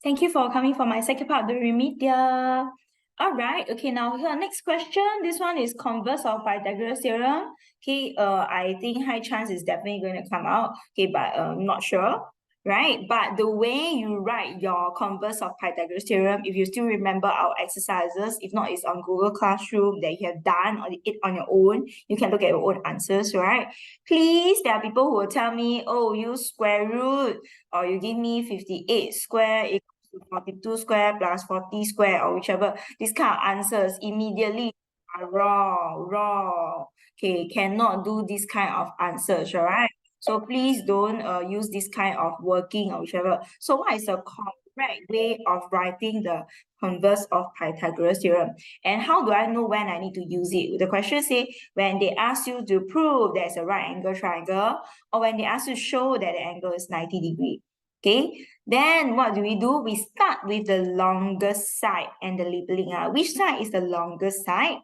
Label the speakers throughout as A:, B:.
A: Thank you for coming for my second part of the remedial. All right, okay, now here, next question. This one is converse of Pythagoras theorem. Okay, I think high chance is definitely going to come out. Okay, but I'm not sure, right? But the way you write your converse of Pythagoras theorem, if you still remember our exercises, if not, it's on Google Classroom that you have done it on your own. You can look at your own answers, right? Please, there are people who will tell me, oh, use square root, or you give me 58 square equals to 42 square plus 40 square, or whichever. This kind of answers immediately are wrong. Okay, cannot do this kind of answers, all right? So please don't use this kind of working or whichever. So what is the correct way of writing the converse of Pythagoras theorem? And how do I know when I need to use it? The question say when they ask you to prove there's a right angle triangle, or when they ask you to show that the angle is 90 degrees. Okay, then what do? We start with the longest side and the labeling. Which side is the longest side?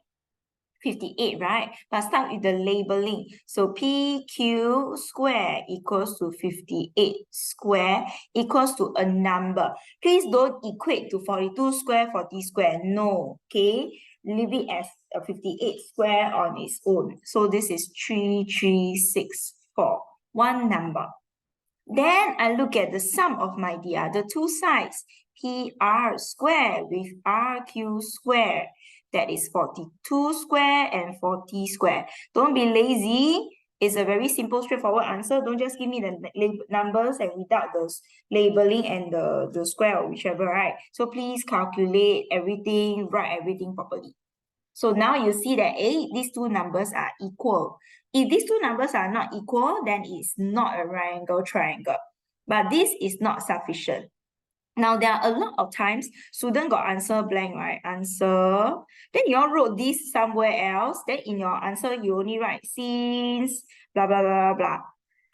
A: 58, right? But start with the labeling. So PQ square equals to 58 square equals to a number. Please don't equate to 42 square, 40 square. No, okay? Leave it as a 58 square on its own. So this is 3364, one number. Then I look at the sum of my the other two sides, PR square with RQ square. That is 42 square and 40 square. Don't be lazy. It's a very simple, straightforward answer. Don't just give me the numbers and without the labeling and the square or whichever, right? So please calculate everything, write everything properly. So now you see that these two numbers are equal. If these two numbers are not equal, then it's not a right angle triangle. But this is not sufficient. Now, there are a lot of times student got answer blank, right? Answer. Then you all wrote this somewhere else. Then in your answer, you only write since, blah, blah, blah, blah.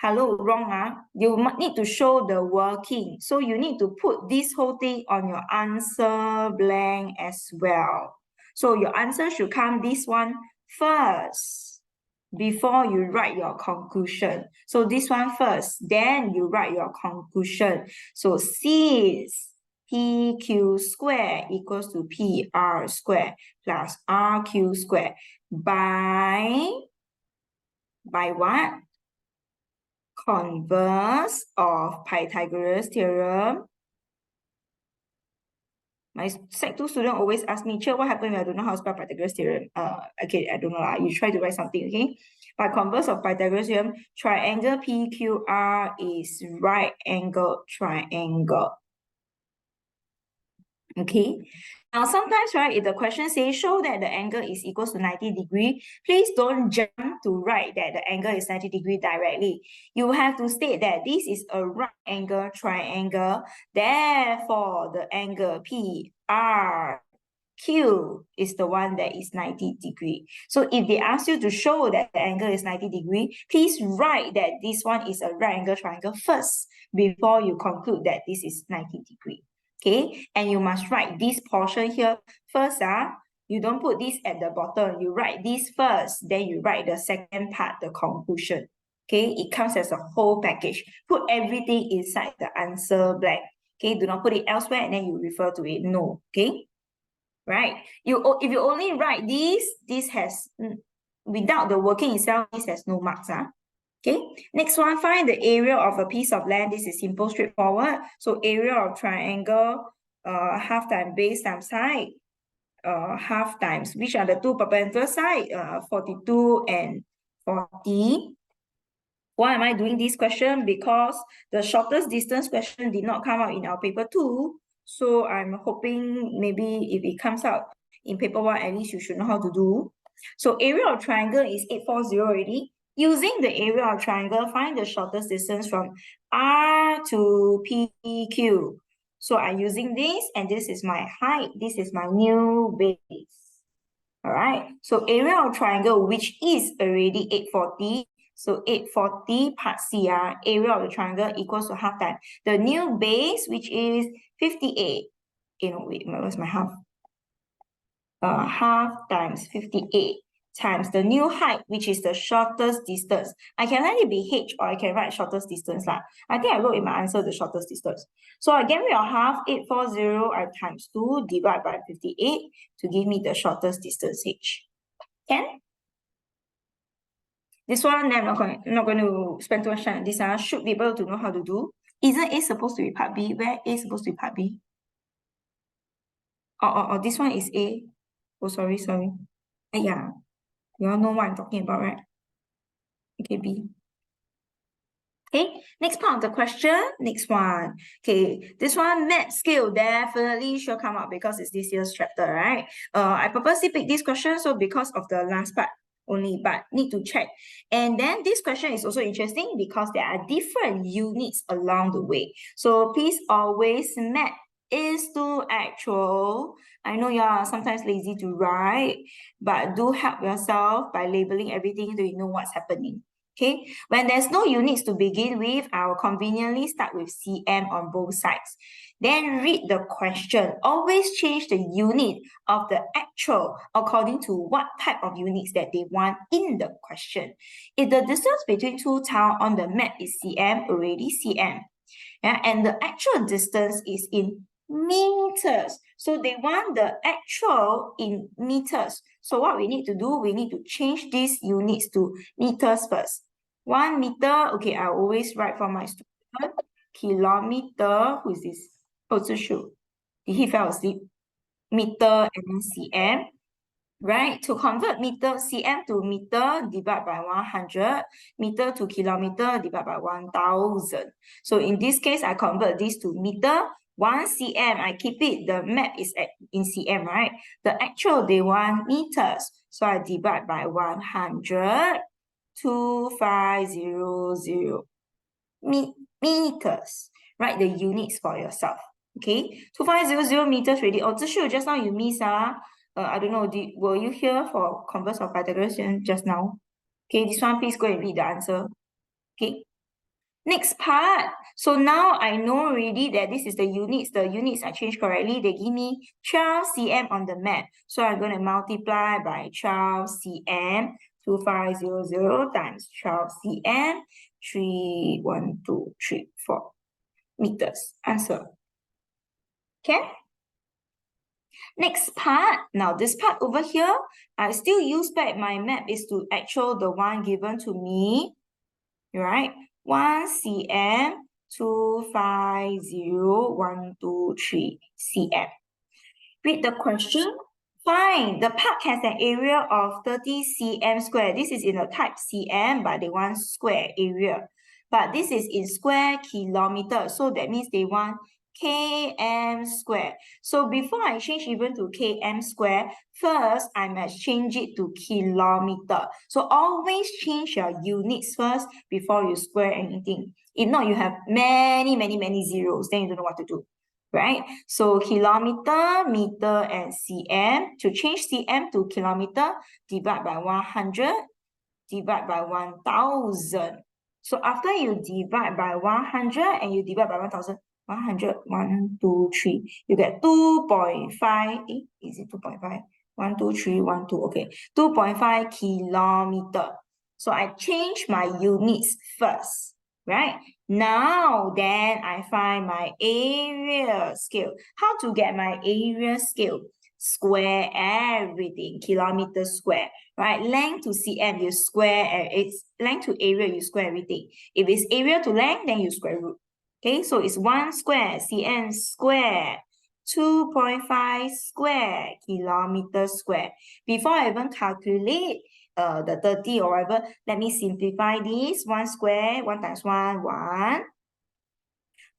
A: Hello, wrong. You need to show the working. So you need to put this whole thing on your answer blank as well. So your answer should come this one first before you write your conclusion. So this one first, then you write your conclusion. So since PQ square equals to PR square plus RQ square by what? Converse of Pythagoras theorem. My Sec 2 student always ask me, Cher, what happened when I don't know how to spell Pythagoras theorem? Okay, I don't know. You try to write something, okay? By converse of Pythagoras theorem, triangle PQR is right angle triangle. Okay. Now, sometimes, right, if the question says show that the angle is equals to 90 degrees, please don't jump to write that the angle is 90 degrees directly. You have to state that this is a right angle triangle. Therefore, the angle PRQ is the one that is 90 degrees. So if they ask you to show that the angle is 90 degrees, please write that this one is a right angle triangle first before you conclude that this is 90 degrees. Okay, and you must write this portion here first. You don't put this at the bottom. You write this first, then you write the second part, the conclusion. Okay, it comes as a whole package. Put everything inside the answer blank. Okay, do not put it elsewhere and then you refer to it. No, okay, right? If you only write this has without the working itself, this has no marks. Okay, next one, find the area of a piece of land. This is simple, straightforward. So area of triangle, half times base times height, half times, which are the two perpendicular side, 42 and 40. Why am I doing this question? Because the shortest distance question did not come out in our paper 2. So I'm hoping maybe if it comes out in paper 1, at least you should know how to do. So area of triangle is 840 already. Using the area of triangle, find the shortest distance from R to PQ. So I'm using this, and this is my height. This is my new base. All right. So area of triangle, which is already 840. So 840 part CR, area of the triangle equals to half time. The new base, which is 58. Wait, where's my half? Half times 58 times the new height, which is the shortest distance. I can let it be h, or I can write shortest distance lah. I think I wrote in my answer the shortest distance. So I get rid of half, 840, I times 2, divide by 58 to give me the shortest distance h. Can? This one, I'm not going to spend too much time on this. Should be able to know how to do. Isn't A supposed to be part B? Where A is supposed to be part B? Oh, this one is A. Oh, sorry. Yeah. You all know what I'm talking about, right? Okay, B. Okay, next part of the question, next one. Okay, this one, math skill definitely should come up because it's this year's chapter, right? I purposely picked this question so because of the last part only, but need to check. And then this question is also interesting because there are different units along the way. So please always math is to actual. I know you are sometimes lazy to write, but do help yourself by labeling everything so you know what's happening. Okay, when there's no units to begin with, I'll conveniently start with cm on both sides. Then read the question. Always change the unit of the actual according to what type of units that they want in the question. If the distance between two towns on the map is cm, already cm. Yeah, and the actual distance is in meters. So they want the actual in meters. So what we need to do, we need to change these units to meters first. 1 meter, okay, I always write for my student. Kilometer, who is this? Oh, Zishu. Did he fell asleep? Meter and then cm. Right, to convert meter cm to meter, divide by 100, meter to kilometer, divide by 1000. So in this case, I convert this to meter, 1 cm, I keep it, the map is in cm, right? The actual, they want meters. So I divide by 100, 2500 meters. Write the units for yourself. Okay, 2500 meters ready. Oh, Zishu, just now you miss, I don't know, were you here for converse of Pythagoras just now? Okay, this one, please go and read the answer. Okay, next part. So now I know already that this is the units. The units I changed correctly. They give me 12 cm on the map. So I'm going to multiply by 12 cm. 2500 times 12 cm. 3, 1, 2, 3, 4 meters. Answer. Okay? Next part, now this part over here, I still use back my map is to actual the one given to me, right? 1 cm, 250,123 cm. Read the question. Fine, the park has an area of 30 cm square. This is in the type cm, but they want square area. But this is in square kilometer, so that means they want km square. So before I change even to km square, first I must change it to kilometer. So always change your units first before you square anything. If not, you have many zeros, then you don't know what to do. Right? So kilometer, meter, and cm. To change cm to kilometer, divide by 100, divide by 1000. So after you divide by 100 and you divide by 1000, 100, 1, 2, 3, you get 2.5, is it 2.5? 1, 2, 3, 1, 2, okay. 2.5 kilometer. So I change my units first, right? Now, then I find my area scale. How to get my area scale? Square everything, kilometer square, right? Length to cm, you square, it's length to area, you square everything. If it's area to length, then you square root. Okay, so it's 1 square, cm square, 2.5 square, kilometer square. Before I even calculate the 30 or whatever, let me simplify this. 1 square, 1 times 1, 1.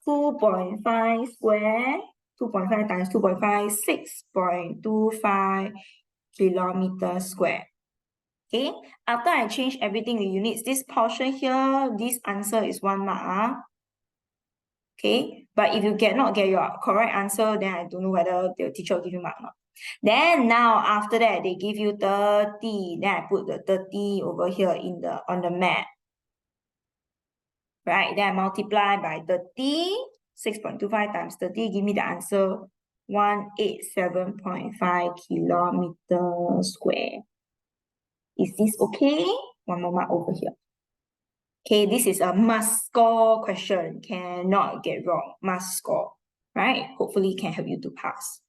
A: 2.5 square, 2.5 times 2.5, 6.25 kilometer square. Okay, after I change everything in units, this portion here, this answer is 1 mark. Okay, but if you cannot get your correct answer, then I don't know whether the teacher will give you mark or not. Then now after that, they give you 30. Then I put the 30 over here in on the map. Right, then I multiply by 30. 6.25 times 30, give me the answer 187.5 kilometer square. Is this okay? One more mark over here. Okay, this is a must score question. Cannot get wrong. Must score. Right? Hopefully can help you to pass.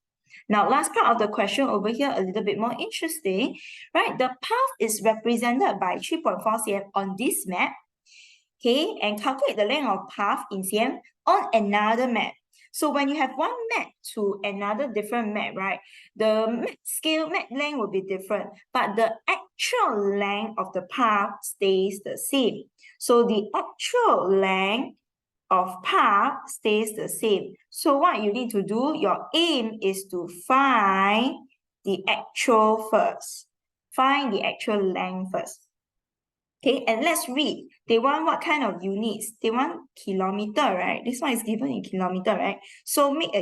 A: Now, last part of the question over here, a little bit more interesting, right? The path is represented by 3.4 cm on this map, okay? And calculate the length of path in cm on another map. So when you have one map to another different map, right? The map length will be different, but the actual length of the path stays the same. So the actual length of path stays the same. So what you need to do, your aim is to find the actual first. Find the actual length first. Okay, and let's read. They want what kind of units? They want kilometer, right? This one is given in kilometer, right? So make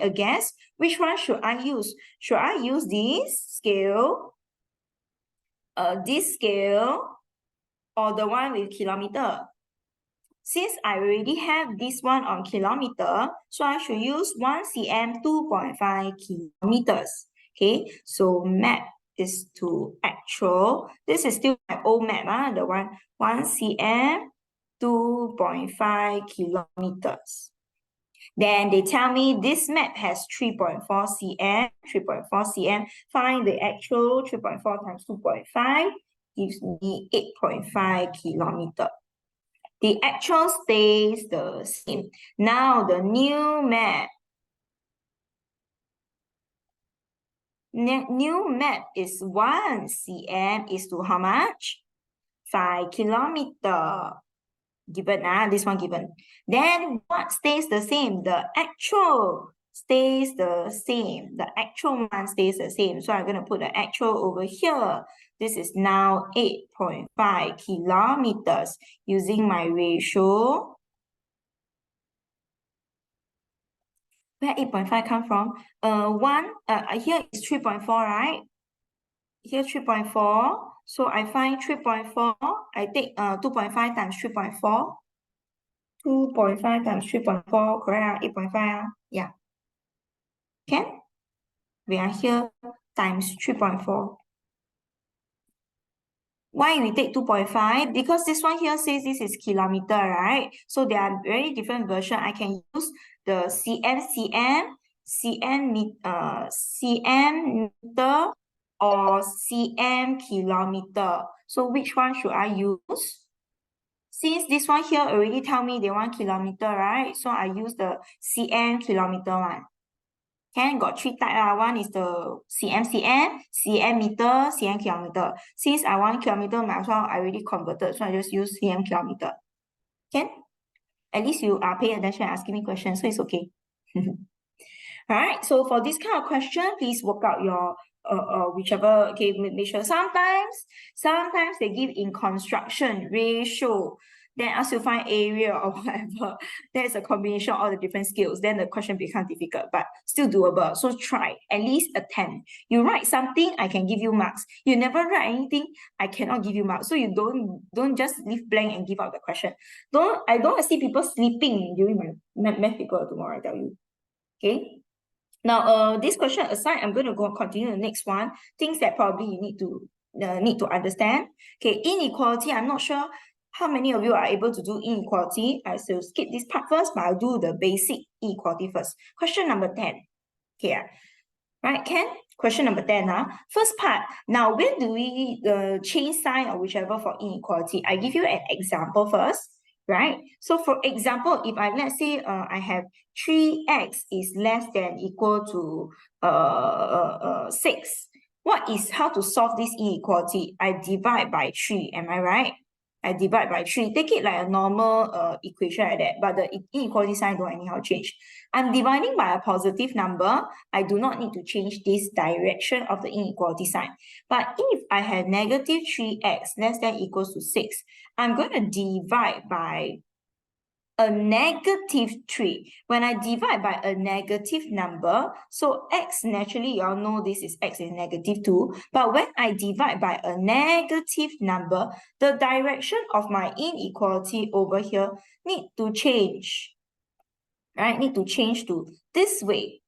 A: a guess. Which one should I use? Should I use this scale, or the one with kilometer? Since I already have this one on kilometer, so I should use 1 cm 2.5 kilometers. Okay, so map is to actual. This is still my old map, the 1 cm 2.5 kilometers. Then they tell me this map has 3.4 cm, 3.4 cm. Find the actual 3.4 times 2.5 gives me 8.5 kilometer. The actual stays the same. Now the new map. New map is 1 cm is to how much? 5 kilometer. Given, this one given. Then what stays the same? The actual stays the same. The actual one stays the same. So I'm going to put the actual over here. This is now 8.5 kilometers using my ratio. Where 8.5 come from? Here is 3.4, right? Here 3.4. So I find 3.4. I take 2.5 times 3.4. 2.5 times 3.4, correct? 8.5. Yeah. Can? We are here times 3.4. Why we take 2.5? Because this one here says this is kilometer, right? So there are very different version. I can use the cm meter, or cm kilometer. So which one should I use? Since this one here already tell me they want kilometer, right? So I use the cm kilometer one. Can got 3 types. One is the cm meter, cm kilometer. Since I want kilometer, might as well I already converted, so I just use cm kilometer. Can? At least you are paying attention and asking me questions, so it's okay. All right, so for this kind of question, please work out your whichever, okay, make sure. Sometimes they give in construction, ratio, then ask you find area or whatever. There's a combination of all the different skills, then the question becomes difficult, but still doable. So try, at least attempt. You write something, I can give you marks. You never write anything, I cannot give you marks. So you don't just leave blank and give out the question. I don't see people sleeping during my math paper tomorrow, I tell you. Okay. Now, this question aside, I'm going to go continue the next one. Things that probably you need to understand. Okay, inequality. I'm not sure how many of you are able to do inequality. I will skip this part first, but I'll do the basic inequality first. Question number 10. Okay, right, Ken? Question number 10. First part. Now, when do we change sign or whichever for inequality? I give you an example first. Right? So for example, if let's say I have 3x is less than equal to 6. How to solve this inequality? I divide by 3, am I right? I divide by 3. Take it like a normal equation like that, but the inequality sign don't anyhow change. I'm dividing by a positive number. I do not need to change this direction of the inequality sign. But if I have negative 3x less than equals to 6, I'm going to divide by a negative 3. When I divide by a negative number, so x, naturally, you all know this is x is negative 2. But when I divide by a negative number, the direction of my inequality over here need to change. Right? Need to change to this way.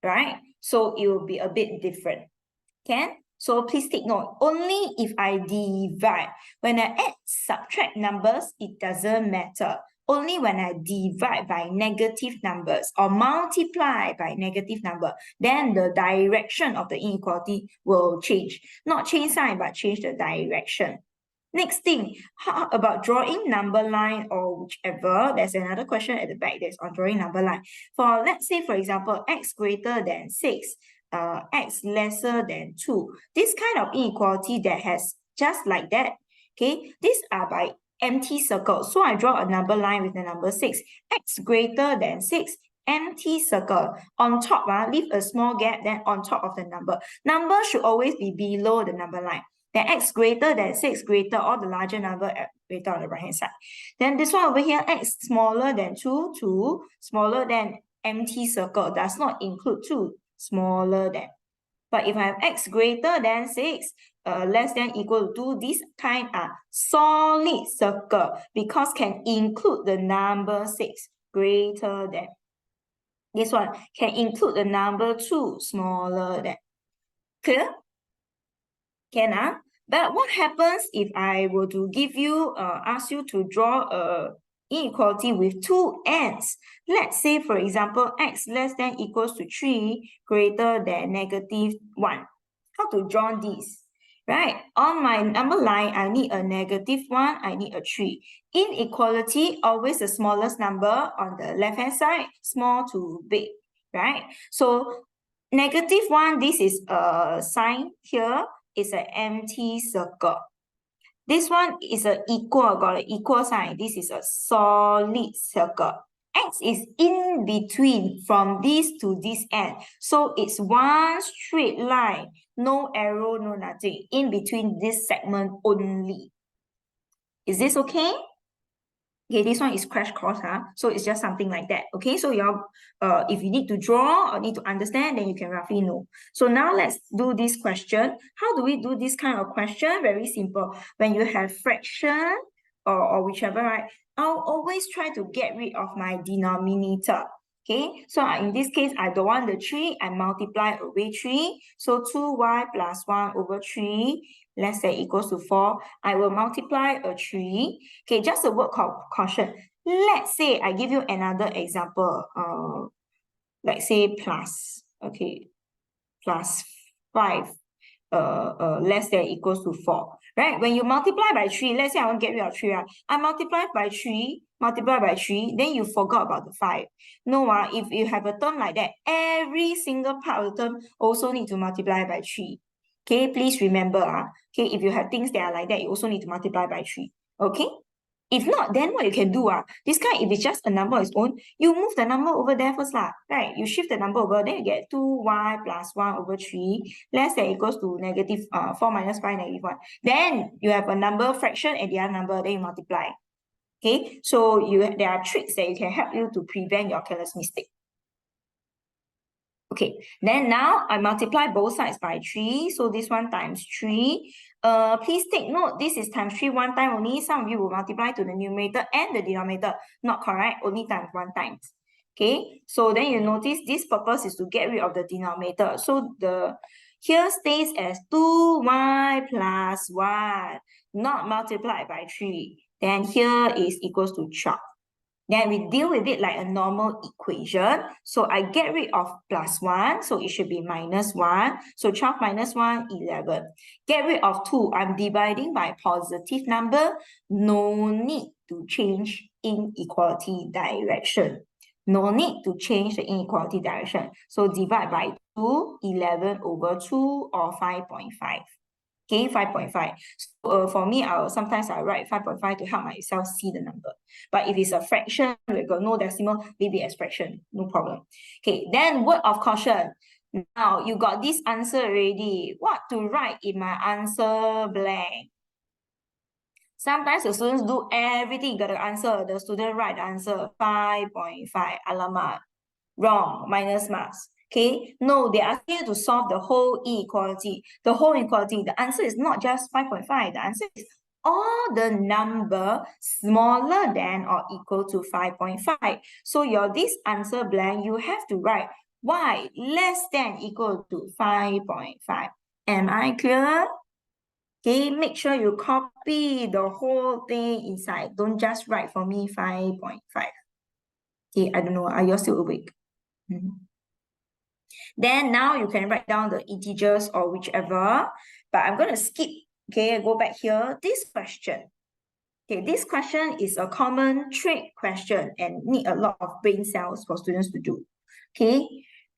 A: Right? So it will be a bit different. Can? So please take note, only if I divide. When I add, subtract numbers, it doesn't matter. Only when I divide by negative numbers or multiply by negative number, then the direction of the inequality will change. Not change sign, but change the direction. Next thing, how about drawing number line or whichever? There's another question at the back that's on drawing number line. For, let's say, for example, x greater than 6, x lesser than 2. This kind of inequality that has just like that, okay? These are by empty circle. So I draw a number line with the number 6. X greater than 6, empty circle. On top, leave a small gap, then on top of the number. Number should always be below the number line. Then x greater than 6, greater, or the larger number greater on the right hand side. Then this one over here, x smaller than 2, 2, smaller than empty circle, does not include 2, smaller than. But if I have x greater than 6, less than equal to 2, this kind are solid circle because can include the number 6, greater than. This one can include the number 2, smaller than. Clear? Can, But what happens if I were to give you, ask you to draw a inequality with two ends? Let's say, for example, x less than equals to 3, greater than negative 1. How to draw this? Right? On my number line, I need a negative 1, I need a 3. Inequality, always the smallest number on the left-hand side, small to big, right? So, negative 1, this is a sign here. Is an empty circle. This one is an equal, got an equal sign. This is a solid circle. X is in between from this to this end. So it's one straight line. No arrow, no nothing. In between this segment only. Is this okay? Okay, this one is crash course, so it's just something like that. Okay, so y'all, if you need to draw or need to understand, then you can roughly know. So now let's do this question. How do we do this kind of question? Very simple. When you have fraction or whichever, right, I'll always try to get rid of my denominator. Okay, so in this case, I don't want the 3, I multiply away 3. So 2y plus 1 over 3 less than equals to 4. I will multiply a 3. Okay, just a word called caution. Let's say I give you another example. Let's say plus, okay, plus 5 less than equals to 4. Right? When you multiply by 3, let's say I want to get rid of 3, right? I multiply by 3, then you forgot about the 5. No, if you have a term like that, every single part of the term also need to multiply by 3. Okay, please remember, okay, if you have things that are like that, you also need to multiply by 3. Okay? If not, then what you can do, this kind, if it's just a number on its own, you move the number over there first, right? You shift the number over, then you get 2y plus 1 over 3 less than equals to negative 4 minus 5, negative 1. Then you have a number fraction and the other number, then you multiply. Okay, so there are tricks that you can help you to prevent your careless mistake. Okay, then now I multiply both sides by 3. So this one times 3. Please take note, this is times 3 one time only. Some of you will multiply to the numerator and the denominator. Not correct, only times 1 times. Okay, so then you notice this purpose is to get rid of the denominator. So here stays as 2y plus 1, not multiplied by 3. Then here is equals to 12. Then we deal with it like a normal equation. So I get rid of plus 1. So it should be minus 1. So 12 minus 1, 11. Get rid of 2. I'm dividing by positive number. No need to change inequality direction. No need to change the inequality direction. So divide by 2, 11 over 2 or 5.5. Okay, 5.5. So for me, sometimes I write 5.5 to help myself see the number. But if it's a fraction, we've got no decimal, leave it as fraction, no problem. Okay, then word of caution. Now, you got this answer already. What to write in my answer blank? Sometimes the students do everything, got the answer. The student write the answer, 5.5, alamak. Wrong, minus marks. Okay, no, they ask you to solve the whole inequality. The whole inequality, the answer is not just 5.5. The answer is all the number smaller than or equal to 5.5. So this answer blank, you have to write y less than equal to 5.5. Am I clear? Okay, make sure you copy the whole thing inside. Don't just write for me 5.5. Okay, I don't know. Are you still awake? Then now you can write down the integers or whichever. But I'm going to skip. Okay, go back here. This question. Okay, this question is a common trait question and need a lot of brain cells for students to do. Okay,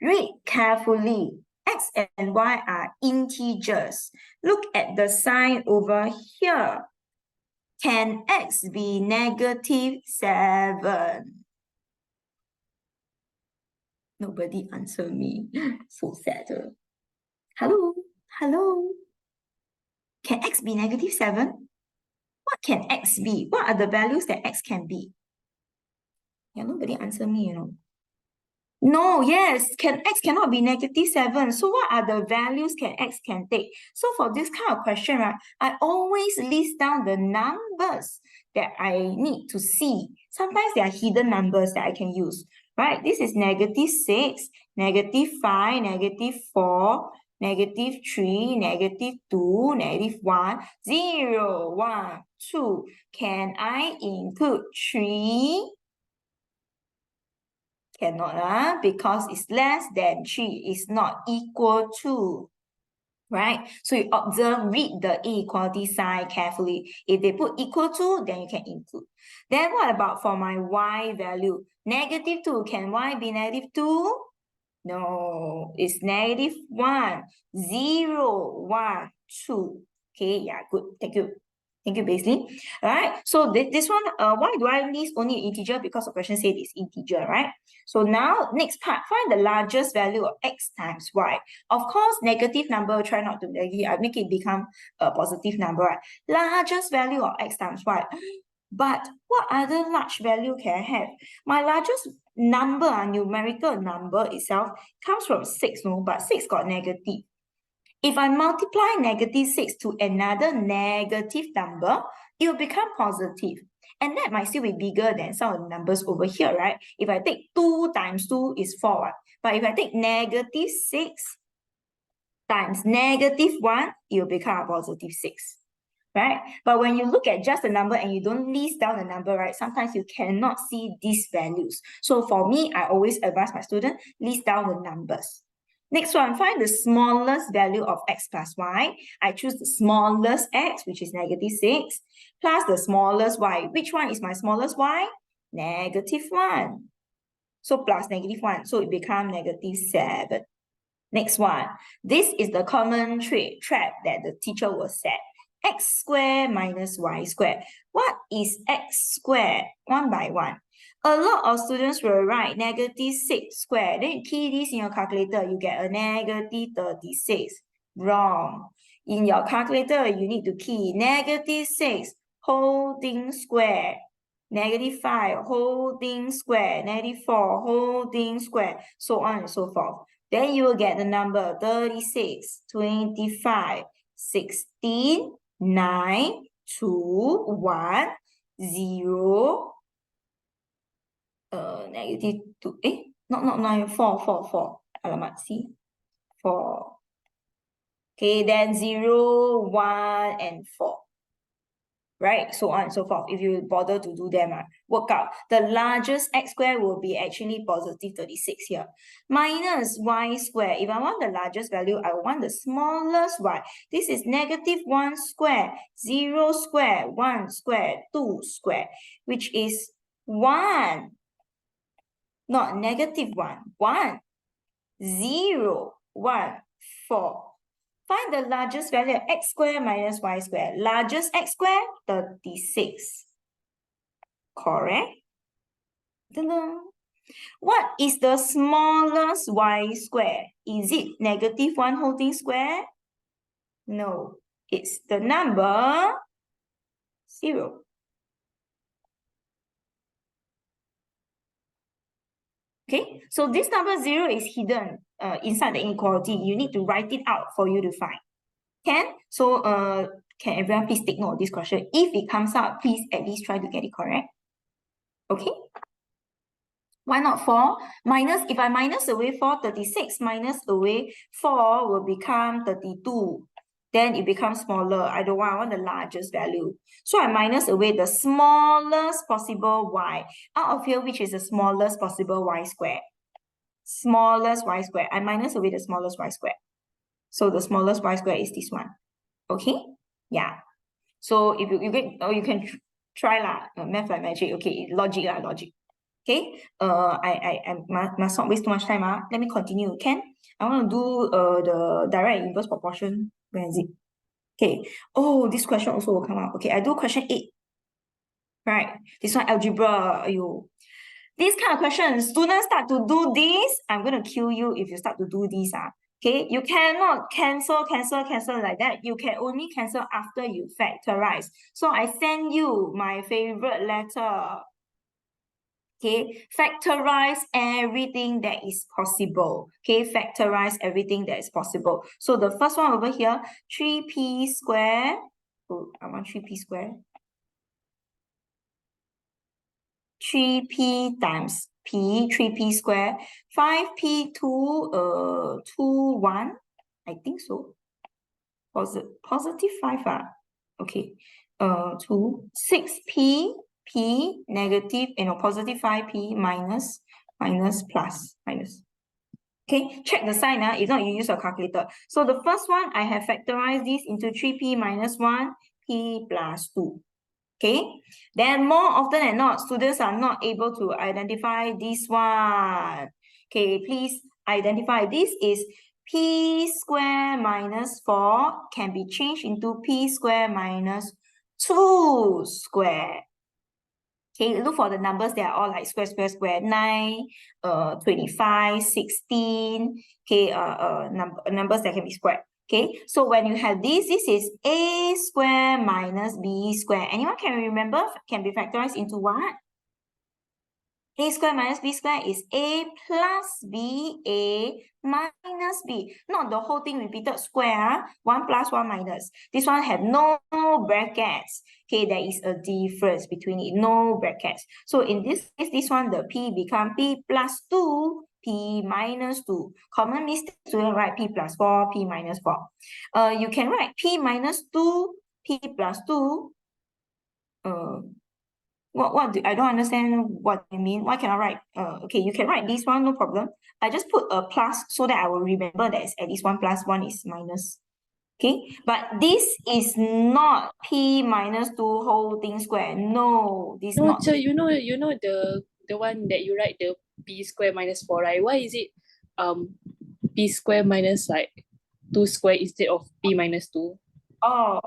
A: read carefully. X and Y are integers. Look at the sign over here. Can X be -7? Nobody answer me. So sad. Hello? Hello? Can X be -7? What can X be? What are the values that X can be? Yeah, nobody answer me, you know. No, yes, X cannot be -7. So what are the values X can take? So for this kind of question, right, I always list down the numbers that I need to see. Sometimes there are hidden numbers that I can use, right? This is -6, -5, -4, -3, -2, -1, 0, 1, 2. Can I include 3? Cannot, because it's less than 3. It's not equal to, right? So you observe, read the inequality sign carefully. If they put equal to, then you can include. Then what about for my Y value? -2, can Y be -2? No, it's -1, 0, 1, 2. Okay, yeah, good. Thank you. Thank you, Basely. All right, so this one, why do I list only integer? Because the question said it's integer, right? So now, next part, find the largest value of X times Y. Of course, negative number, try not to make it become a positive number, right? Largest value of X times Y. But what other large value can I have? My largest number, numerical number itself, comes from 6, no? But 6 got negative. If I multiply -6 to another negative number, it will become positive. And that might still be bigger than some of the numbers over here, right? If I take 2 times 2 is 4, right? But if I take -6 times -1, it will become a +6. Right? But when you look at just the number and you don't list down the number, right, sometimes you cannot see these values. So for me, I always advise my student, list down the numbers. Next one, find the smallest value of X plus Y. I choose the smallest X, which is -6, plus the smallest Y. Which one is my smallest Y? -1. So plus -1, so it becomes -7. Next one, this is the common trap that the teacher will set. X squared minus Y squared. What is X squared? One by one. A lot of students will write -6 squared. Then you key this in your calculator, you get a -36. Wrong. In your calculator, you need to key -6 whole thing square, -5 whole thing square, -4 whole thing square, so on and so forth. Then you will get the number 36, 25, 16, 9, 2, 1, 0, -2, not 9, 4, 4, 4. Alamak, see? 4. Okay, then 0, 1, and 4. Right, so on and so forth. If you bother to do them, work out. The largest X square will be actually +36 here. Minus Y square. If I want the largest value, I want the smallest Y. This is -1 square, 0 square, 1 square, 2 square, which is 1. Not -1. 1, 0, 1, 4. Find the largest value of X squared minus Y squared. Largest X squared, 36. Correct? Ta-da. What is the smallest Y squared? Is it -1 whole thing square? No, it's the number 0. Okay, so this number 0 is hidden inside the inequality. You need to write it out for you to find. Can? So can everyone please take note of this question? If it comes out, please at least try to get it correct. Okay? Why not 4? Minus, if I minus away 4, 36 minus away 4 will become 32. Then it becomes smaller. I don't want, I want the largest value. So I minus away the smallest possible y. Out of here, which is the smallest possible y squared? Smallest y squared. I minus away the smallest y squared. So the smallest y squared is this one. Okay? Yeah. So if you get, or you can try lah, math like magic. Okay, logic lah, logic. Okay, I must not waste too much time. Let me continue. Can I want to do the direct inverse proportion? Where is it? Okay. Oh, this question also will come out. Okay, I do question 8. Right. This one algebra. You. This kind of questions, students start to do this, I'm gonna kill you if you start to do this. Okay, you cannot cancel like that. You can only cancel after you factorize. So I send you my favorite letter. Okay, factorize everything that is possible. Okay, factorize everything that is possible. So the first one over here, 3p squared. Oh, I want 3p squared. 3p times p, 3p squared, 5p 2, 1. I think so. Positive 5. Okay. 2, 6p, p, negative, positive 5p minus, plus, minus. Okay, check the sign. If not, you use your calculator. So the first one, I have factorized this into 3p minus 1, p plus 2. Okay, then more often than not, students are not able to identify this one. Okay, please identify. This is p square minus 4 can be changed into p square minus 2 square. Okay, look for the numbers. They are all like square, square, square. 9, 25, 16. Okay, numbers that can be squared. Okay, so when you have this is a square minus b square. Anyone can remember? Can be factorized into what? A square minus b square is a plus b, a minus b. Not the whole thing repeated square. 1 plus 1 minus. This one have no brackets. Okay, there is a difference between it. No brackets. So in this case, this one, the p become p plus 2, p minus 2. Common mistake, student write p plus 4, p minus 4. You can write p minus 2, p plus 2. I don't understand what you mean. Why can I write? Okay, you can write this one, no problem. I just put a plus so that I will remember that it's at least 1 plus 1 is minus. Okay, but this is not p minus 2 whole thing square. No, this
B: No,
A: not.
B: so you know the one that you write the p square minus 4, right? Why is it p square minus like 2 square instead of p minus 2?
A: Oh,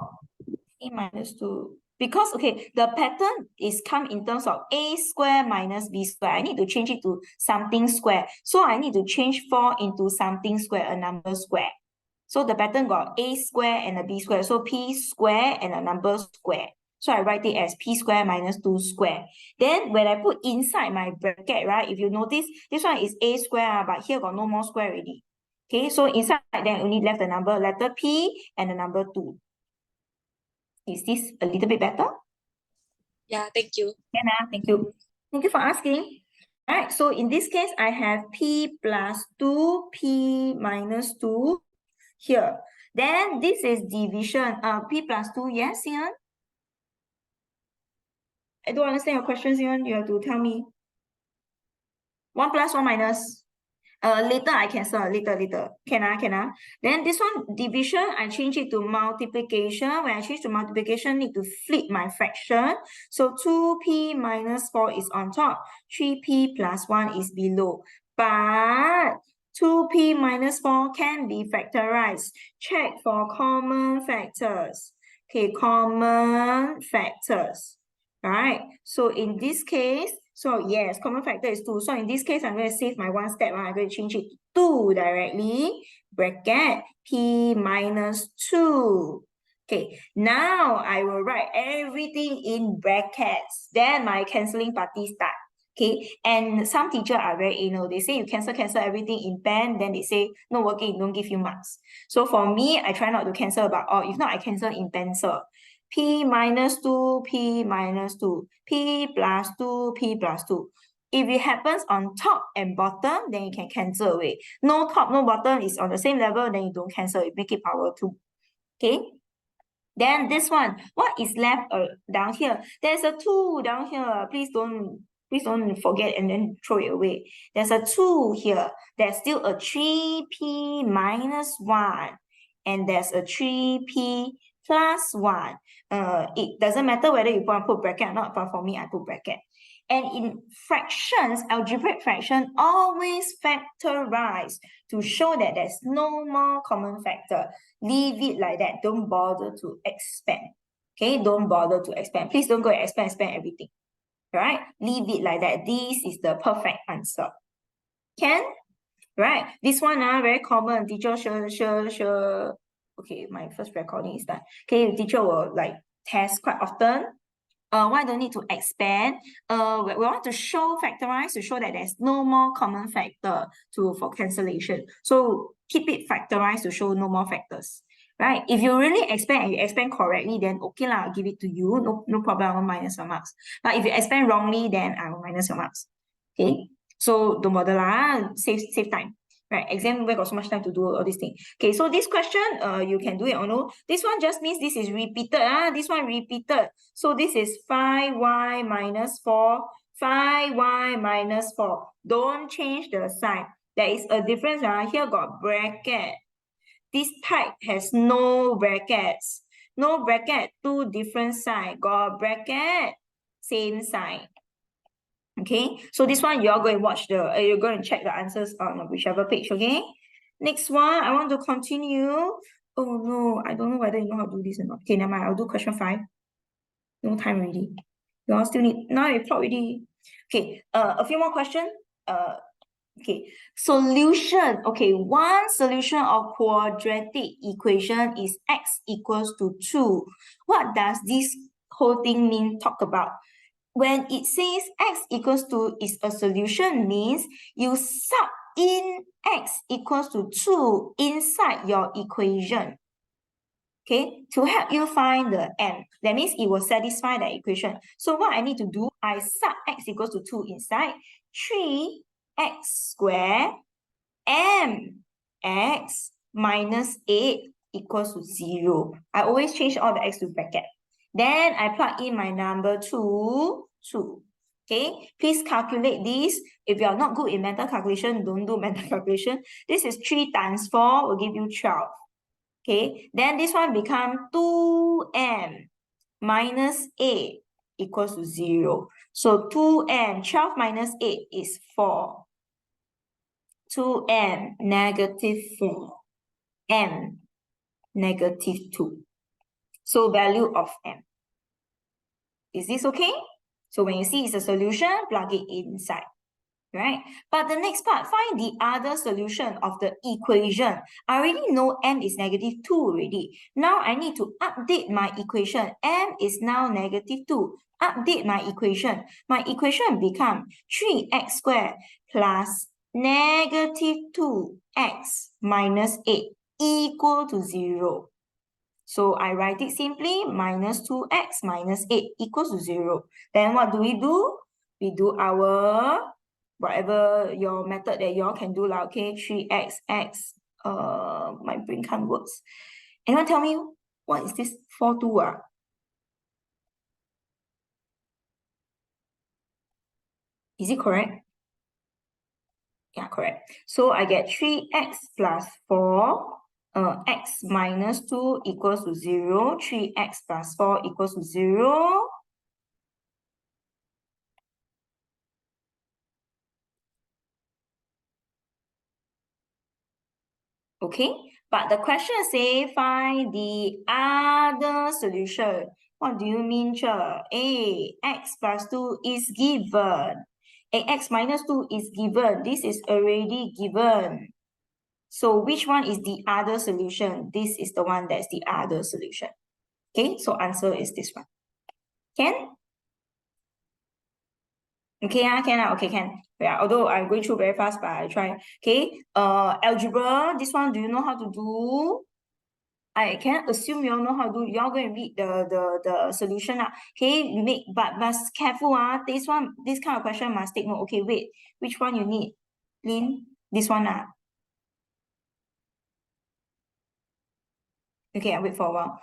A: p minus 2. Because, okay, the pattern is come in terms of a square minus b square. I need to change it to something square. So I need to change 4 into something square, a number square. So the pattern got a square and a b square. So p square and a number square. So I write it as p square minus 2 square. Then when I put inside my bracket, right, if you notice, this one is a square, but here got no more square already. Okay, so inside then only left the number letter p and the number 2. Is this a little bit better?
B: Yeah, thank you.
A: Thank you. Thank you for asking. All right, so in this case, I have p plus 2, p minus 2 here. Then this is division. P plus 2, yes, Xian? I don't understand your question, Xian. You have to tell me. 1 plus 1 minus. Later I cancel, later. Can. Then this one, division, I change it to multiplication. When I change to multiplication, need to flip my fraction. So 2p minus 4 is on top. 3p plus 1 is below. But 2p minus 4 can be factorized. Check for common factors. Okay, common factors. All right, so in this case, so yes, common factor is 2. So in this case, I'm going to save my one step. I'm going to change it to 2 directly. Bracket p minus 2. Okay, now I will write everything in brackets. Then my cancelling party start. Okay, and some teachers are very anal. They say you cancel everything in pen. Then they say no working, don't give you marks. So for me, I try not to cancel, but if not, I cancel in pencil. P minus 2, P minus 2, P plus 2, P plus 2. If it happens on top and bottom, then you can cancel away. No top, no bottom is on the same level, then you don't cancel it, make it power 2. Okay? Then this one, what is left down here? There's a 2 down here. Please don't forget and then throw it away. There's a 2 here. There's still a 3p minus 1. And there's a 3p plus 1. It doesn't matter whether you put bracket or not, but for me, I put bracket. And in fractions, algebraic fraction always factorize to show that there's no more common factor. Leave it like that. Don't bother to expand. Okay, don't bother to expand. Please don't go and expand everything. Right? Leave it like that. This is the perfect answer. Can? Right? This one very common. Teacher sure. Okay, my first recording is done. Okay, teacher will like test quite often. Why don't need to expand? We want to factorize to show that there's no more common factor for cancellation. So keep it factorized to show no more factors, right? If you really expand and you expand correctly, then okay lah, I'll give it to you. No problem, I will minus your marks. But if you expand wrongly, then I will minus your marks. Okay, so don't bother lah, save time. Right, exam where got so much time to do all these things. Okay, so this question, you can do it or no. This one just means this is repeated. This one repeated. So this is 5y minus 4, 5y minus 4. Don't change the sign. There is a difference. Here got bracket. This type has no brackets. No bracket, 2 different sign. Got bracket, same sign. Okay, so this one you're going to watch you're going to check the answers on whichever page, okay? Next one, I want to continue. Oh no, I don't know whether you know how to do this or not. Okay, never mind, I'll do question 5. No time already. You all still need, now you plot already. Okay, a few more questions. Okay, solution. Okay, one solution of quadratic equation is x equals to 2. What does this whole thing mean? Talk about. When it says x equals to is a solution, means you sub in x equals to 2 inside your equation. Okay, to help you find the m. That means it will satisfy the equation. So what I need to do, I sub x equals to 2 inside 3x squared mx minus 8 equals to 0. I always change all the x to bracket. Then I plug in my number 2. Okay, please calculate this. If you are not good in mental calculation, don't do mental calculation. This is 3 times 4 will give you 12. Okay, then this one become 2m minus 8 equals to 0. So 2m, 12 minus 8 is 4. 2m negative 4, m negative 2. So value of m. Is this okay? So when you see it's a solution, plug it inside, right? But the next part, find the other solution of the equation. I already know m is negative 2 already. Now I need to update my equation. M is now negative 2. Update my equation. My equation become 3x squared plus negative 2x minus 8 equal to 0. So I write it simply, minus 2x minus 8 equals to 0. Then what do? We do our, whatever your method that y'all can do, okay? 3x, my brain can't work. Anyone tell me, what is this 4, 2? Is it correct? Yeah, correct. So I get 3x plus 4. X minus 2 equals to 0. 3x plus 4 equals to 0. Okay, but the question says find the other solution. What do you mean, Cher? X plus 2 is given. X minus 2 is given. This is already given. So which one is the other solution? This is the one that's the other solution. Okay, so answer is this one. Can? Okay, can. Okay, can. Yeah, although I'm going through very fast, but I try. Okay, algebra, this one, do you know how to do? I can't assume you all know how to do. You all go and read the solution. Okay, you make, but must careful. This one, this kind of question must take note. Okay, wait, which one you need? Lin, this one. Okay, I'll wait for a while.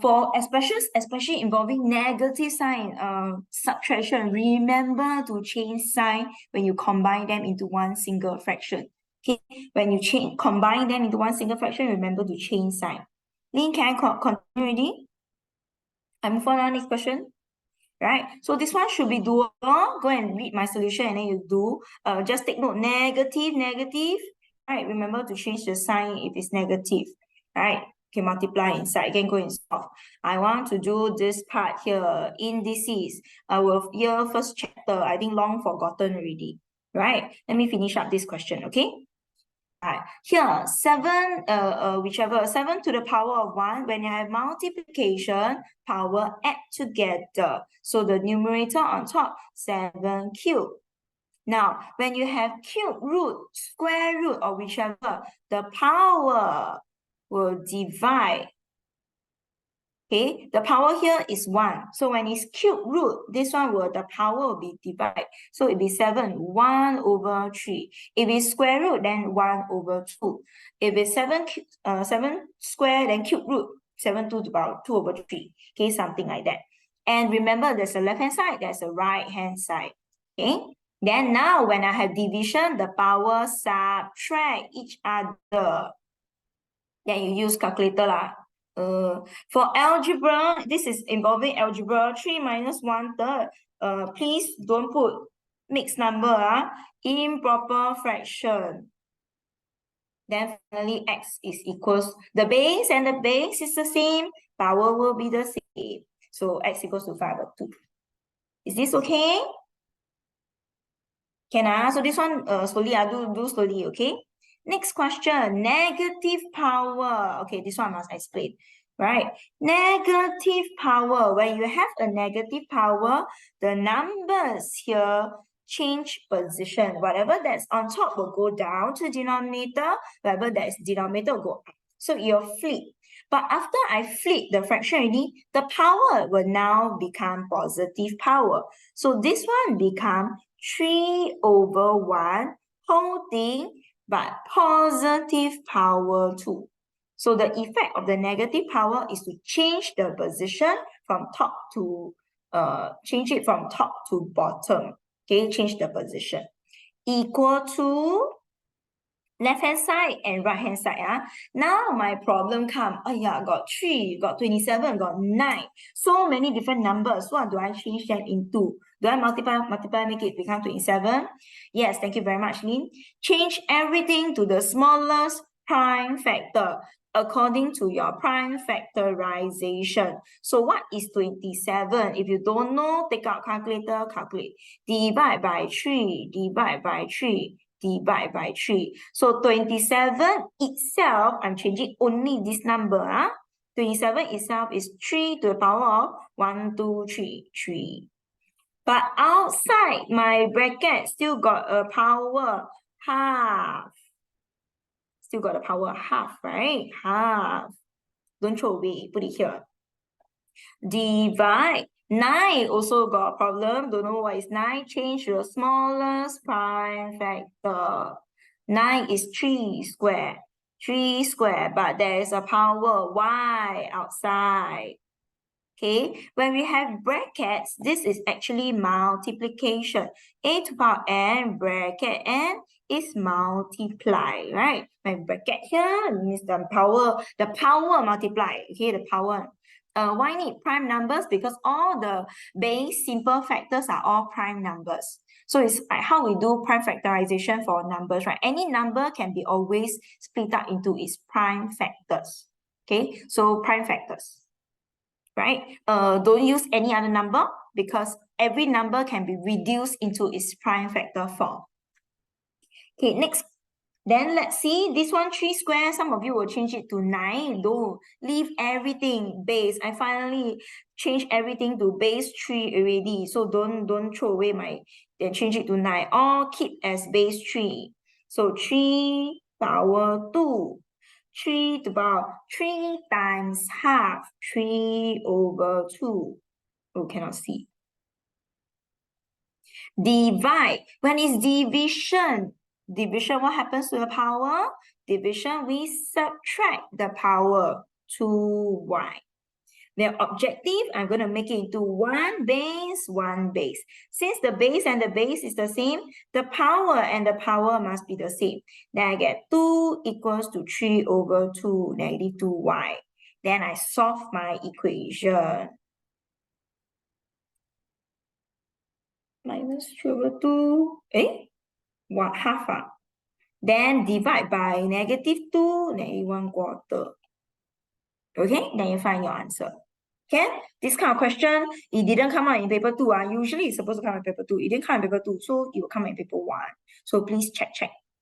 A: For especially involving negative sign, subtraction, remember to change sign when you combine them into one single fraction. Okay, when you combine them into one single fraction, remember to change sign. Lin, can I continue already? I move on next question. Right, so this one should be doable. Go and read my solution and then you do. Just take note, negative, right? Remember to change the sign if it's negative, right? Okay, multiply inside, again go and solve. I want to do this part here, indices. Year first chapter, I think long forgotten already, right? Let me finish up this question, okay? Here, 7, whichever, 7 to the power of 1, when you have multiplication, power add together. So the numerator on top, 7 cubed. Now, when you have cube root, square root, or whichever, the power will divide. Okay, the power here is 1. So when it's cube root, this one will, the power will be divided. So it'll be 7, 1 over 3. If it's square root, then 1 over 2. If it's 7 square, then cube root, 7 to the power 2 over 3. Okay, something like that. And remember, there's a left-hand side, there's a right-hand side. Okay, then now when I have division, the power subtract each other. Then you use calculator lah. For algebra, this is involving algebra, 3 minus 1/3. Please don't put mixed number, improper fraction. Then finally, x is equals, the base and the base is the same, power will be the same. So x equals to 5/2. Is this okay? Can I? So this one, slowly, I'll do slowly, okay? Next question, negative power. Okay, this one I must explain, right? Negative power. When you have a negative power, the numbers here change position. Whatever that's on top will go down to denominator. Whatever that's denominator will go up. So you'll flip. But after I flip the fraction already, the power will now become positive power. So this one become 3 over 1 whole thing, but positive power 2. So the effect of the negative power is to change the position from top to, change it from top to bottom. Okay, change the position. Equal to left-hand side and right-hand side. Now my problem come, got 3, got 27, got 9. So many different numbers. What do I change them into? Do I multiply, make it become 27? Yes, thank you very much, Lin. Change everything to the smallest prime factor according to your prime factorization. So what is 27? If you don't know, take out calculator, calculate. Divide by 3, divide by 3, divide by 3. So 27 itself, I'm changing only this number. 27 itself is 3 to the power of 1, 2, 3, 3. But outside my bracket still got a power half. Still got a power half, right? Half. Don't throw away, put it here. Divide. 9 also got a problem. Don't know what is 9. Change to the smallest prime factor. 9 is 3 square. 3 square, but there is a power y outside. Okay, when we have brackets, this is actually multiplication. A to power n, bracket n is multiply, right? My bracket here means the power multiply, okay, the power. Why need prime numbers? Because all the base simple factors are all prime numbers. So it's like how we do prime factorization for numbers, right? Any number can be always split up into its prime factors. Okay, so prime factors. Right? Don't use any other number because every number can be reduced into its prime factor form. Okay, next. Then let's see, this one 3 square, some of you will change it to 9. Don't leave everything base. I finally changed everything to base 3 already. So don't throw away then change it to 9. All keep as base 3. So 3 power 2. 3 to the power 3 times half, 3 over 2. Oh, cannot see. Divide. When it's division, what happens to the power? Division, we subtract the power, 2y. Their objective, I'm going to make it into 1 base, 1 base. Since the base and the base is the same, the power and the power must be the same. Then I get 2 equals to 3 over 2, negative 2y. Then I solve my equation. Minus 3 over 2, what, half? Then divide by negative 2, negative 1/4. Okay, then you find your answer. Okay, this kind of question, it didn't come out in paper 2. Usually it's supposed to come in paper 2. It didn't come in paper 2, so it will come in paper 1. So please check.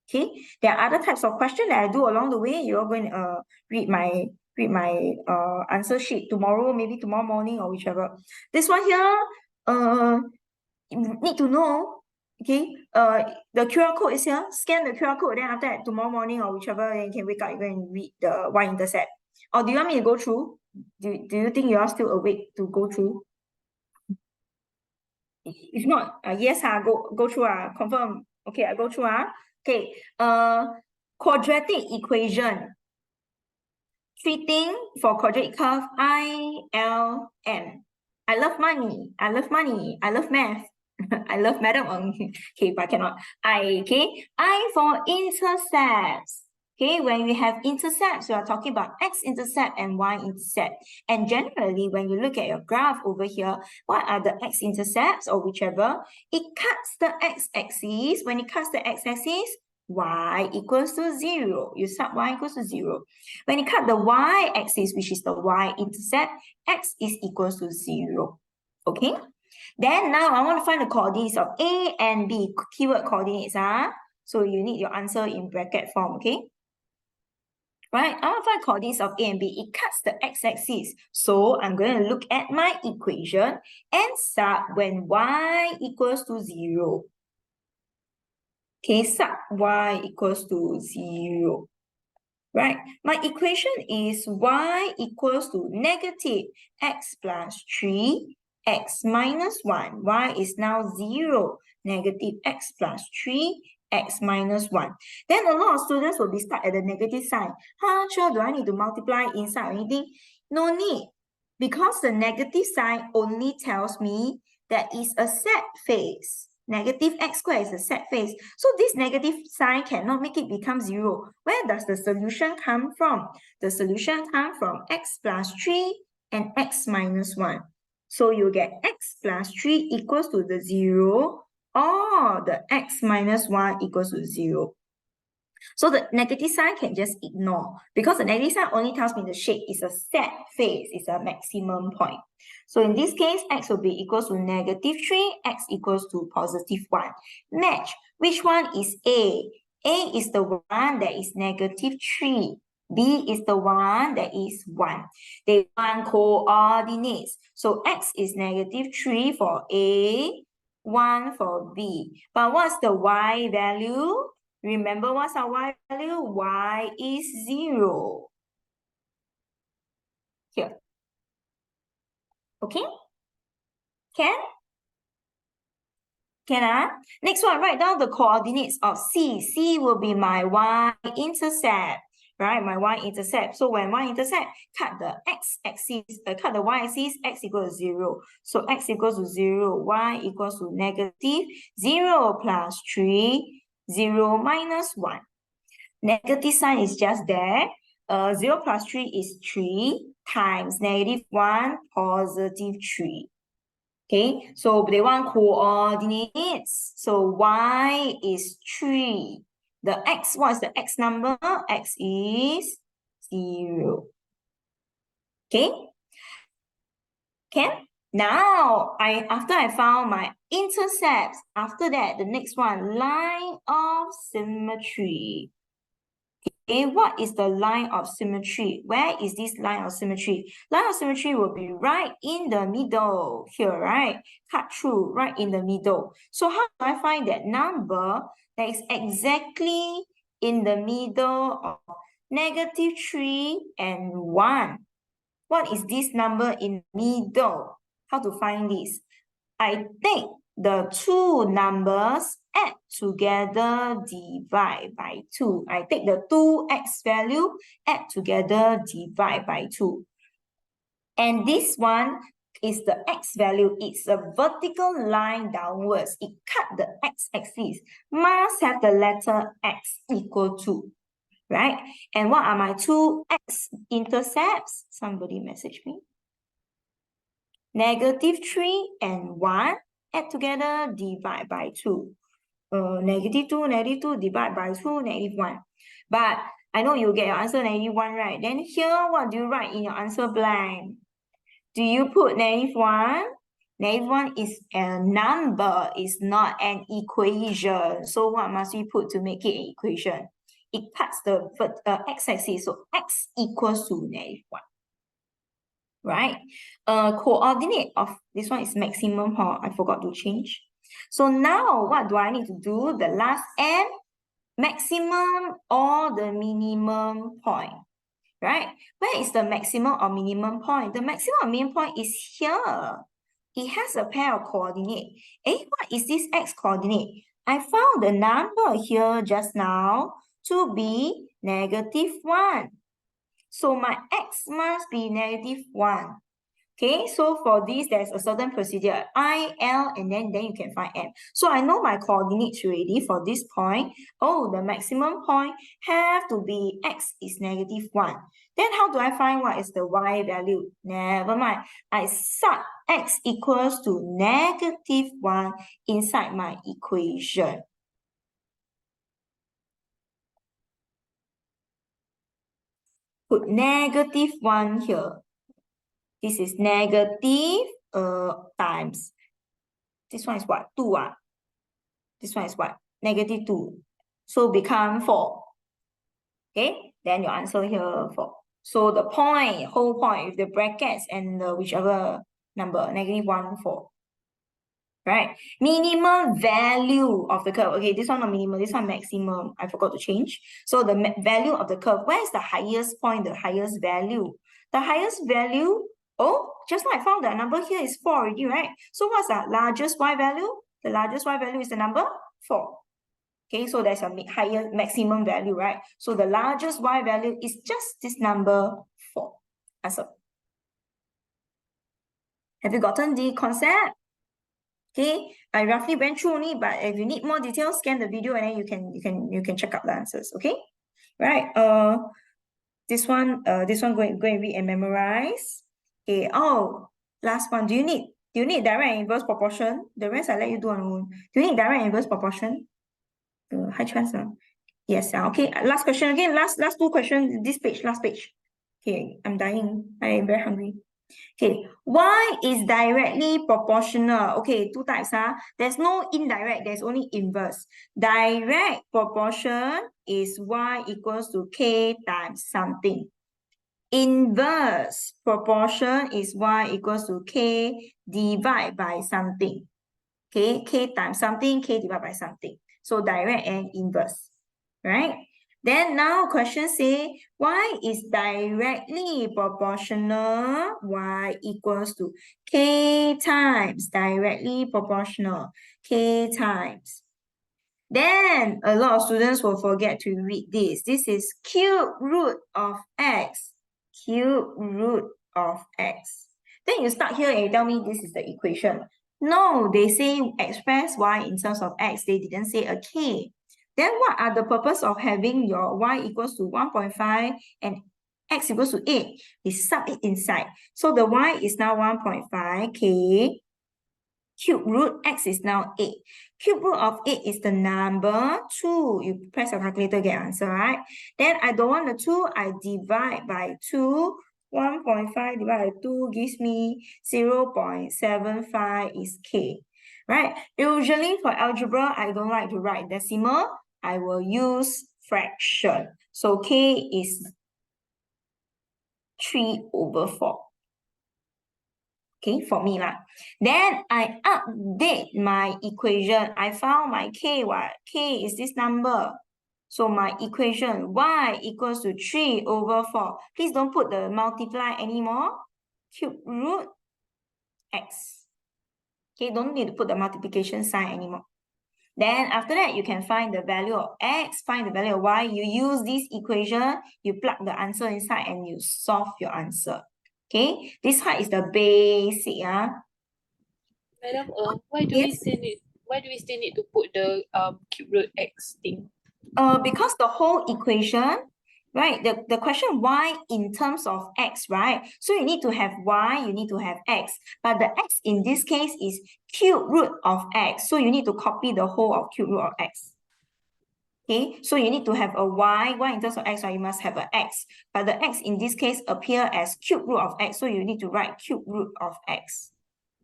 A: Okay, there are other types of questions that I do along the way. You're going to read my answer sheet tomorrow, maybe tomorrow morning or whichever. This one here, you need to know. Okay, the QR code is here. Scan the QR code, then after that, tomorrow morning or whichever, then you can wake up, you go and read the y-intercept. Or do you want me to go through? Do you think you are still awake to go through? If not, yes, go through, confirm. Okay, I go through. Okay, quadratic equation. Treating for quadratic curve, I, L, M. I love money. I love math. I love madam. Okay, but I cannot. I for intercepts. Okay, when we have intercepts, we are talking about x-intercept and y-intercept. And generally, when you look at your graph over here, what are the x-intercepts or whichever? It cuts the x-axis. When it cuts the x-axis, y equals to 0. You sub y equals to 0. When you cut the y-axis, which is the y-intercept, x is equals to 0. Okay? Then now I want to find the coordinates of A and B, keyword coordinates. So you need your answer in bracket form, okay? Right, I want to find coordinates of A and B. It cuts the x-axis. So I'm going to look at my equation and sub when y equals to 0. Okay, sub y equals to 0. Right, my equation is y equals to negative x plus 3, x minus 1. Y is now 0, negative x plus 3, x minus 1. Then a lot of students will be stuck at the negative sign. Sure, do I need to multiply inside or anything? No need, because the negative sign only tells me that is a set phase. Negative x squared is a set phase. So this negative sign cannot make it become 0. Where does the solution come from? The solution comes from x plus 3 and x minus 1. So you get x plus 3 equals to the 0, or the x minus 1 equals to 0. So the negative sign can just ignore, because the negative sign only tells me the shape is a set phase, it's a maximum point. So in this case, x will be equals to negative 3, x equals to positive 1. Match. Which one is A? A is the one that is negative 3. B is the one that is 1. They want coordinates. So x is negative 3 for A, 1 for B. But what's the y value? Remember what's our y value? Y is 0. Here. Okay? Can? Next one, write down the coordinates of C. C will be my y-intercept, right? My y-intercept. So when y-intercept, cut the x-axis, cut the y-axis, x equals to 0. So x equals to 0, y equals to negative 0 plus 3, 0 minus 1. Negative sign is just there. 0 plus 3 is 3 times negative 1, positive 3. Okay, so they want coordinates. So y is 3. The x, what's the x number? X is 0. Okay? Okay? Now, after I found my intercepts, after that, the next one, line of symmetry. Okay, what is the line of symmetry? Where is this line of symmetry? Line of symmetry will be right in the middle here, right? Cut through right in the middle. So how do I find that number that is exactly in the middle of -3 and 1. What is this number in middle? How to find this? I take the two numbers, add together, divide by 2. I take the 2x value, add together, divide by 2. And this one is the x value. It's a vertical line downwards. It cut the x-axis. Must have the letter x equal to, right? And what are my two x-intercepts? Somebody message me. -3 and 1. Add together, divide by 2. -2, divide by 2, -1. But I know you get your answer -1, right? Then here, what do you write in your answer blank? Do you put -1? -1 is a number, it's not an equation. So what must we put to make it an equation? It cuts the x-axis, so x equals to -1. Right? Coordinate of this one is maximum, huh? I forgot to change. So now what do I need to do? The last n, maximum or the minimum point, right? Where is the maximum or minimum point? The maximum or minimum point is here. It has a pair of coordinate. What is this x coordinate? I found the number here just now to be -1. So my x must be -1. Okay, so for this, there's a certain procedure, I, L, and then you can find M. So I know my coordinates already for this point. Oh, the maximum point have to be x is -1. Then how do I find what is the y value? Never mind. I sub x equals to -1 inside my equation. Put -1 here. This is negative times. This one is what? 2. This one is what? -2. So become 4. Okay, then your answer here 4. So the point, whole point with the brackets and the whichever number, -1, 4. Right? Minimum value of the curve. Okay, this one not minimum, this one maximum. I forgot to change. So the value of the curve. Where is the highest point, the highest value? The highest value, oh, just now I found the number here is 4 already, right? So what's the largest y value? The largest y value is the number 4. Okay, so there's a higher maximum value, right? So the largest y value is just this number 4. Answer. Have you gotten the concept? Okay, I roughly went through only, but if you need more details, scan the video and then you can check out the answers. Okay, right? This one go and read and memorize. Okay. Oh, last one. Do you need direct and inverse proportion? The rest I let you do on your own. Do you need direct and inverse proportion? High chance. Yes. Okay. Last question again. Last two questions. This page. Last page. Okay. I'm dying. I am very hungry. Okay, y is directly proportional. Okay, two types. There's no indirect, there's only inverse. Direct proportion is y equals to k times something. Inverse proportion is y equals to k divided by something. Okay, k times something, k divided by something. So direct and inverse, right? Then now question say, y is directly proportional, y equals to k times directly proportional, k times. Then a lot of students will forget to read this. This is cube root of x, cube root of x. Then you start here and you tell me this is the equation. No, they say express y in terms of x. They didn't say a k. Then what are the purpose of having your y equals to 1.5 and x equals to 8? We sub it inside. So the y is now 1.5 k. Cube root x is now 8. Cube root of 8 is the number 2. You press your calculator, get answer, right? Then I don't want the 2. I divide by 2. 1.5 divided by 2 gives me 0.75 is k. Right? Usually for algebra, I don't like to write decimal. I will use fraction. So k is 3/4. Okay, for me lah. Then I update my equation. I found my k, what? K is this number. So my equation y equals to 3 over 4. Please don't put the multiply anymore. Cube root x. Okay, don't need to put the multiplication sign anymore. Then after that, you can find the value of x, find the value of y. You use this equation, you plug the answer inside and you solve your answer. Okay, this part is the basic.
B: Madam, why do we
A: Yes.
B: still need to put the cube root x thing?
A: Because the whole equation, right? The question y in terms of x, right? So you need to have y, you need to have x. But the x in this case is cube root of x. So you need to copy the whole of cube root of x. Okay, so you need to have a y in terms of x, right? You must have an x. But the x in this case appear as cube root of x. So you need to write cube root of x.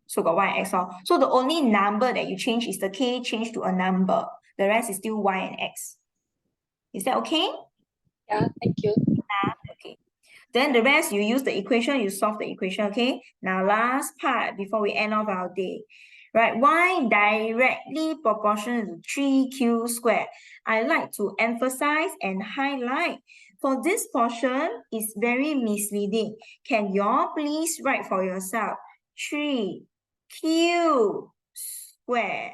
A: So got y and x. So the only number that you change is the k change to a number. The rest is still y and x. Is that okay?
B: Yeah, thank you.
A: Okay. Then the rest, you use the equation, you solve the equation, okay? Now, last part before we end off our day. Right, y directly proportional to 3q squared. I like to emphasize and highlight for this portion is very misleading. Can you all please write for yourself 3q squared?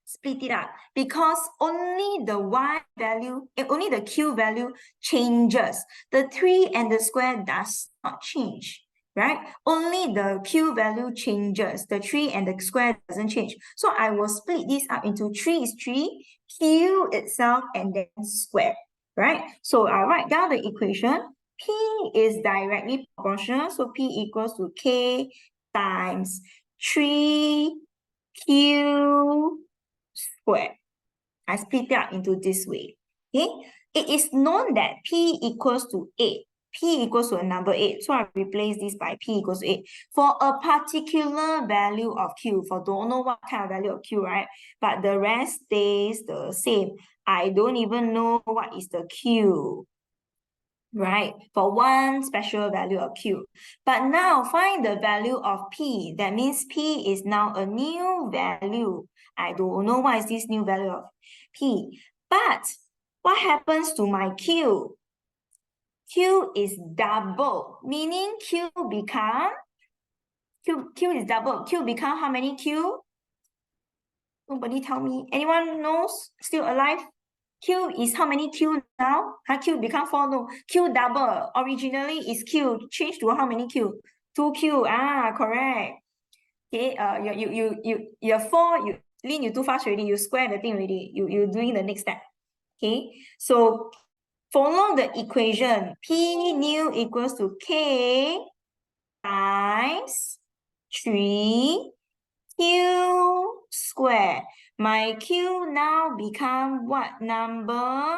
A: Split it up because only the y value, only the q value changes. The 3 and the square does not change, right? Only the q value changes. The 3 and the square doesn't change. So I will split this up into 3 is 3, q itself, and then square, right? So I write down the equation. P is directly proportional. So P equals to K times 3Q square. I split it up into this way. Okay, it is known that P equals to 8. P equals to a number 8. So I replace this by P equals to 8. For a particular value of Q, for don't know what kind of value of Q, right? But the rest stays the same. I don't even know what is the Q, right? For one special value of Q. But now find the value of P. That means P is now a new value. I don't know what is this new value of P. But what happens to my Q? Q is double, meaning Q become, Q is double. Q become how many Q? Nobody tell me. Anyone knows? Still alive? Q is how many Q now? Q become 4, no. Q double. Originally is Q. Change to how many Q? 2Q. Correct. Okay, you're 4, Lin, you too fast already. You square the thing already. You're doing the next step. Okay, so follow the equation. P new equals to K times 3Q square. My Q now become what number?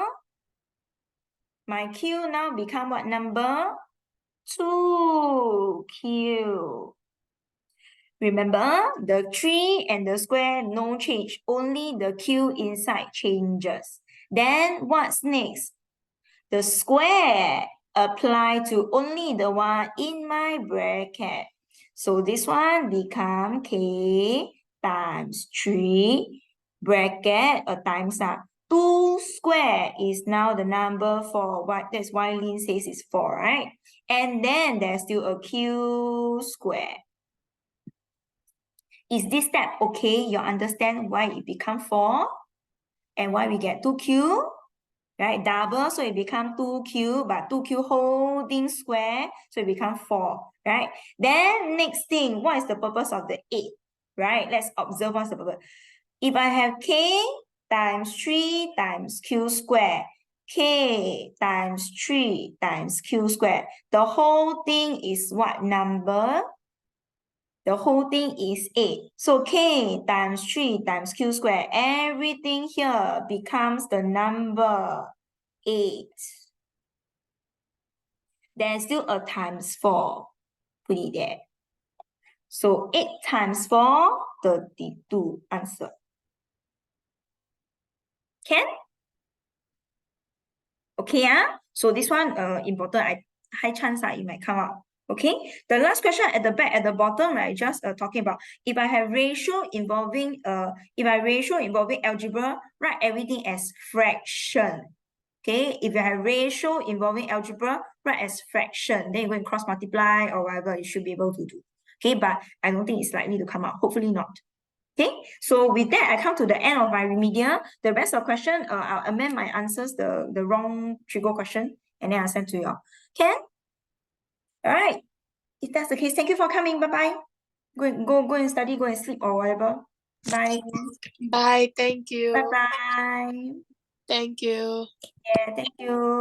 A: My Q now become what number? 2Q. Remember, the 3 and the square no change. Only the Q inside changes. Then what's next? The square apply to only the one in my bracket. So this one become K times 3 bracket or times up. 2 square is now the number 4. That's why Lin says it's 4, right? And then there's still a Q square. Is this step okay? You understand why it become 4 and why we get 2Q? Right, double, so it become 2Q, but 2Q holding square, so it become 4, right? Then next thing, what is the purpose of the 8, right? Let's observe what's the purpose. If I have K times 3 times Q square, K times 3 times Q square, the whole thing is what number? The whole thing is 8. So K times 3 times Q square, everything here becomes the number 8. There's still a times 4. Put it there. So 8 times 4, 32 answer. Can? Okay, so this one important. High chance it might come out. Okay, the last question at the back, at the bottom, right, just talking about if I have ratio involving algebra, write everything as fraction. Okay, if you have ratio involving algebra, write as fraction. Then you go and cross multiply or whatever you should be able to do. Okay, but I don't think it's likely to come out. Hopefully not. Okay, so with that, I come to the end of my remedial. The rest of question, I'll amend my answers, the wrong trigo question, and then I'll send to you all. Can? All right. If that's the case, thank you for coming. Bye-bye. Go and study, go and sleep or whatever. Bye.
B: Bye. Thank you.
A: Bye-bye.
B: Thank you.
A: Yeah, thank you.